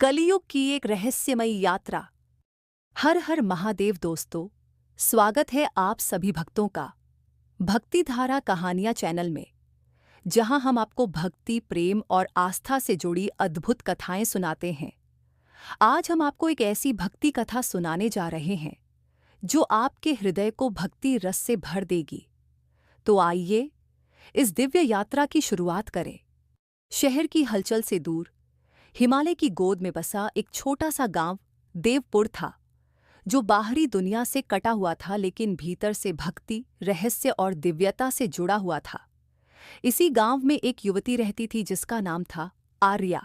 कलियुग की एक रहस्यमयी यात्रा। हर हर महादेव दोस्तों, स्वागत है आप सभी भक्तों का भक्ति धारा कहानियां चैनल में, जहां हम आपको भक्ति, प्रेम और आस्था से जुड़ी अद्भुत कथाएं सुनाते हैं। आज हम आपको एक ऐसी भक्ति कथा सुनाने जा रहे हैं जो आपके हृदय को भक्ति रस से भर देगी। तो आइए इस दिव्य यात्रा की शुरुआत करें। शहर की हलचल से दूर हिमालय की गोद में बसा एक छोटा सा गांव देवपुर था, जो बाहरी दुनिया से कटा हुआ था लेकिन भीतर से भक्ति, रहस्य और दिव्यता से जुड़ा हुआ था। इसी गांव में एक युवती रहती थी जिसका नाम था आर्या।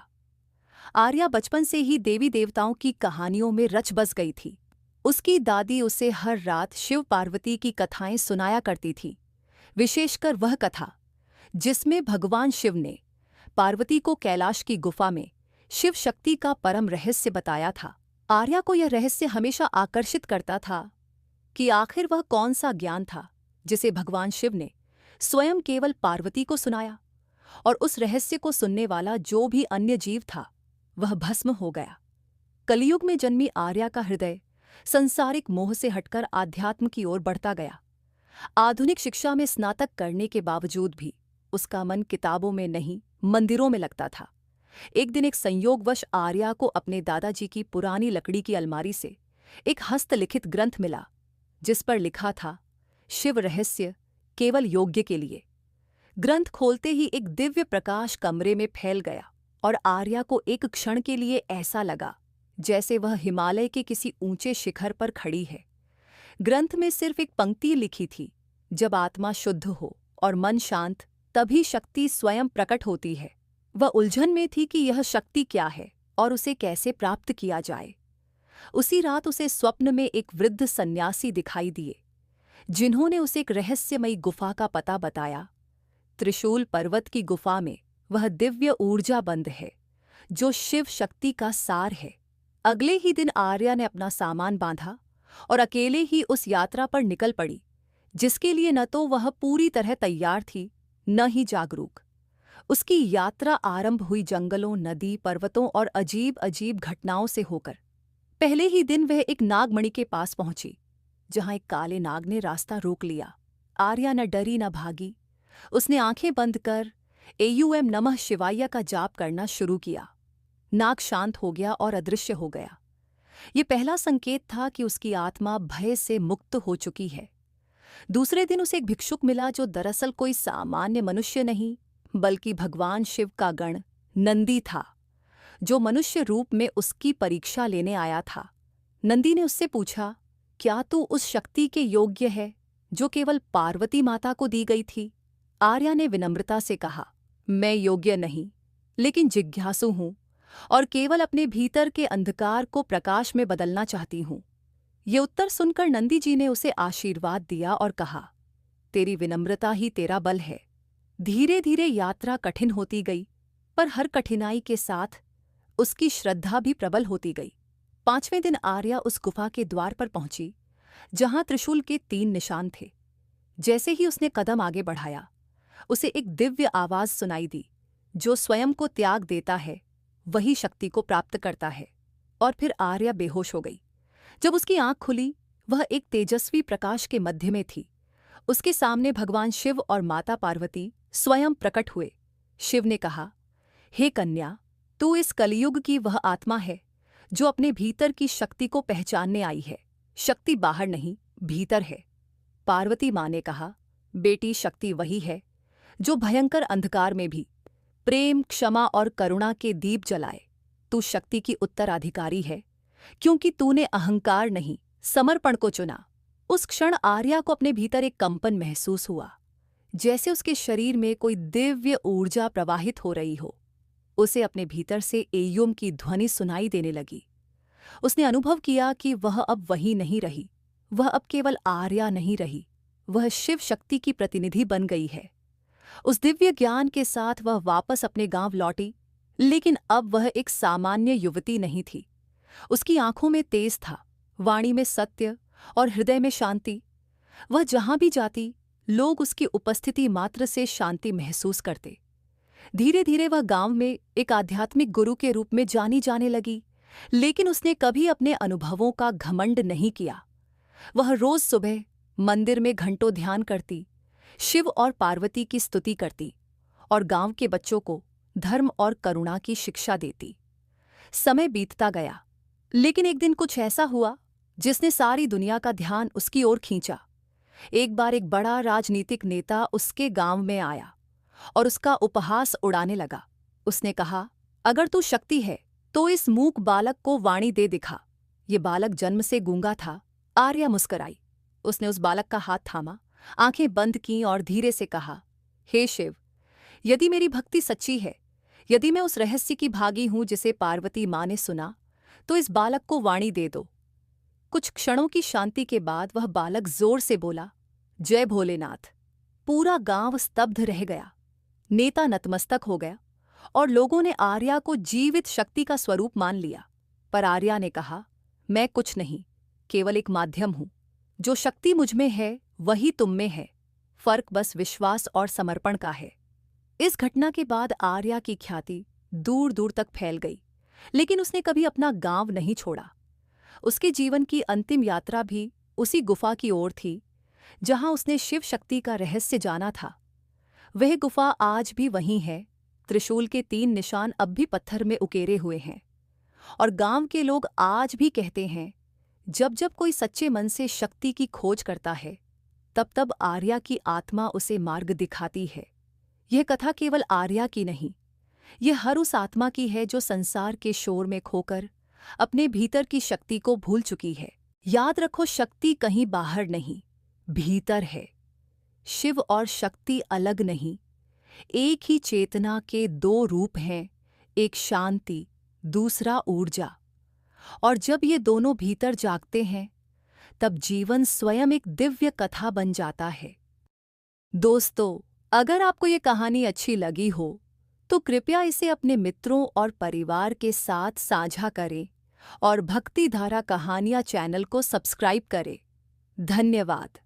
आर्या बचपन से ही देवी देवताओं की कहानियों में रच बस गई थी। उसकी दादी उसे हर रात शिव पार्वती की कथाएं सुनाया करती थी, विशेषकर वह कथा जिसमें भगवान शिव ने पार्वती को कैलाश की गुफा में शिव शक्ति का परम रहस्य बताया था। आर्या को यह रहस्य हमेशा आकर्षित करता था कि आखिर वह कौन सा ज्ञान था जिसे भगवान शिव ने स्वयं केवल पार्वती को सुनाया, और उस रहस्य को सुनने वाला जो भी अन्य जीव था वह भस्म हो गया। कलियुग में जन्मी आर्या का हृदय संसारिक मोह से हटकर आध्यात्म की ओर बढ़ता गया। आधुनिक शिक्षा में स्नातक करने के बावजूद भी उसका मन किताबों में नहीं, मंदिरों में लगता था। एक दिन एक संयोगवश आर्या को अपने दादाजी की पुरानी लकड़ी की अलमारी से एक हस्तलिखित ग्रंथ मिला, जिस पर लिखा था, शिव रहस्य केवल योग्य के लिए। ग्रंथ खोलते ही एक दिव्य प्रकाश कमरे में फैल गया और आर्या को एक क्षण के लिए ऐसा लगा जैसे वह हिमालय के किसी ऊंचे शिखर पर खड़ी है। ग्रंथ में सिर्फ एक पंक्ति लिखी थी, जब आत्मा शुद्ध हो और मन शांत, तभी शक्ति स्वयं प्रकट होती है। वह उलझन में थी कि यह शक्ति क्या है और उसे कैसे प्राप्त किया जाए। उसी रात उसे स्वप्न में एक वृद्ध सन्यासी दिखाई दिए, जिन्होंने उसे एक रहस्यमयी गुफा का पता बताया। त्रिशूल पर्वत की गुफा में वह दिव्य ऊर्जा बंद है जो शिव शक्ति का सार है। अगले ही दिन आर्या ने अपना सामान बांधा और अकेले ही उस यात्रा पर निकल पड़ी, जिसके लिए न तो वह पूरी तरह तैयार थी, न ही जागरूक। उसकी यात्रा आरंभ हुई जंगलों, नदी, पर्वतों और अजीब अजीब घटनाओं से होकर। पहले ही दिन वह एक नागमणि के पास पहुंची, जहां एक काले नाग ने रास्ता रोक लिया। आर्या न डरी न भागी। उसने आंखें बंद कर एयूएम नमः शिवाय का जाप करना शुरू किया। नाग शांत हो गया और अदृश्य हो गया। ये पहला संकेत था कि उसकी आत्मा भय से मुक्त हो चुकी है। दूसरे दिन उसे एक भिक्षुक मिला, जो दरअसल कोई सामान्य मनुष्य नहीं बल्कि भगवान शिव का गण नंदी था, जो मनुष्य रूप में उसकी परीक्षा लेने आया था। नंदी ने उससे पूछा, क्या तू उस शक्ति के योग्य है जो केवल पार्वती माता को दी गई थी? आर्या ने विनम्रता से कहा, मैं योग्य नहीं, लेकिन जिज्ञासु हूं और केवल अपने भीतर के अंधकार को प्रकाश में बदलना चाहती हूं। ये उत्तर सुनकर नंदी जी ने उसे आशीर्वाद दिया और कहा, तेरी विनम्रता ही तेरा बल है। धीरे धीरे यात्रा कठिन होती गई, पर हर कठिनाई के साथ उसकी श्रद्धा भी प्रबल होती गई। 5वें दिन आर्या उस गुफा के द्वार पर पहुंची, जहां त्रिशूल के 3 निशान थे। जैसे ही उसने कदम आगे बढ़ाया, उसे एक दिव्य आवाज सुनाई दी, जो स्वयं को त्याग देता है वही शक्ति को प्राप्त करता है। और फिर आर्या बेहोश हो गई। जब उसकी आंख खुली, वह एक तेजस्वी प्रकाश के मध्य में थी। उसके सामने भगवान शिव और माता पार्वती स्वयं प्रकट हुए। शिव ने कहा, हे कन्या, तू इस कलियुग की वह आत्मा है जो अपने भीतर की शक्ति को पहचानने आई है। शक्ति बाहर नहीं, भीतर है। पार्वती माँ ने कहा, बेटी, शक्ति वही है जो भयंकर अंधकार में भी प्रेम, क्षमा और करुणा के दीप जलाए। तू शक्ति की उत्तराधिकारी है, क्योंकि तूने अहंकार नहीं, समर्पण को चुना। उस क्षण आर्या को अपने भीतर एक कंपन महसूस हुआ, जैसे उसके शरीर में कोई दिव्य ऊर्जा प्रवाहित हो रही हो। उसे अपने भीतर से एयूम की ध्वनि सुनाई देने लगी। उसने अनुभव किया कि वह अब वही नहीं रही। वह अब केवल आर्या नहीं रही, वह शिव शक्ति की प्रतिनिधि बन गई है। उस दिव्य ज्ञान के साथ वह वापस अपने गांव लौटी, लेकिन अब वह एक सामान्य युवती नहीं थी। उसकी आंखों में तेज था, वाणी में सत्य और हृदय में शांति। वह जहां भी जाती, लोग उसकी उपस्थिति मात्र से शांति महसूस करते। धीरे धीरे वह गांव में एक आध्यात्मिक गुरु के रूप में जानी जाने लगी, लेकिन उसने कभी अपने अनुभवों का घमंड नहीं किया। वह रोज सुबह मंदिर में घंटों ध्यान करती, शिव और पार्वती की स्तुति करती और गांव के बच्चों को धर्म और करुणा की शिक्षा देती। समय बीतता गया, लेकिन एक दिन कुछ ऐसा हुआ जिसने सारी दुनिया का ध्यान उसकी ओर खींचा। एक बार एक बड़ा राजनीतिक नेता उसके गांव में आया और उसका उपहास उड़ाने लगा। उसने कहा, अगर तू शक्ति है तो इस मूक बालक को वाणी दे दिखा। ये बालक जन्म से गूंगा था। आर्या मुस्कराई। उसने उस बालक का हाथ थामा, आंखें बंद कीं और धीरे से कहा, हे शिव, यदि मेरी भक्ति सच्ची है, यदि मैं उस रहस्य की भागी हूं जिसे पार्वती माँ ने सुना, तो इस बालक को वाणी दे दो। कुछ क्षणों की शांति के बाद वह बालक जोर से बोला, जय भोलेनाथ। पूरा गांव स्तब्ध रह गया। नेता नतमस्तक हो गया और लोगों ने आर्या को जीवित शक्ति का स्वरूप मान लिया। पर आर्या ने कहा, मैं कुछ नहीं, केवल एक माध्यम हूं। जो शक्ति मुझमें है वही तुम में है। फर्क बस विश्वास और समर्पण का है। इस घटना के बाद आर्या की ख्याति दूर दूर तक फैल गई, लेकिन उसने कभी अपना गांव नहीं छोड़ा। उसके जीवन की अंतिम यात्रा भी उसी गुफा की ओर थी जहां उसने शिव शक्ति का रहस्य जाना था। वह गुफा आज भी वहीं है। त्रिशूल के 3 निशान अब भी पत्थर में उकेरे हुए हैं और गांव के लोग आज भी कहते हैं, जब जब कोई सच्चे मन से शक्ति की खोज करता है, तब तब आर्या की आत्मा उसे मार्ग दिखाती है। यह कथा केवल आर्या की नहीं, यह हर उस आत्मा की है जो संसार के शोर में खोकर अपने भीतर की शक्ति को भूल चुकी है। याद रखो, शक्ति कहीं बाहर नहीं, भीतर है। शिव और शक्ति अलग नहीं, एक ही चेतना के 2 रूप हैं, एक शांति, दूसरा ऊर्जा। और जब ये दोनों भीतर जागते हैं, तब जीवन स्वयं एक दिव्य कथा बन जाता है। दोस्तों, अगर आपको ये कहानी अच्छी लगी हो, तो कृपया इसे अपने मित्रों और परिवार के साथ साझा करें और भक्ति धारा कहानियाँ चैनल को सब्सक्राइब करें। धन्यवाद।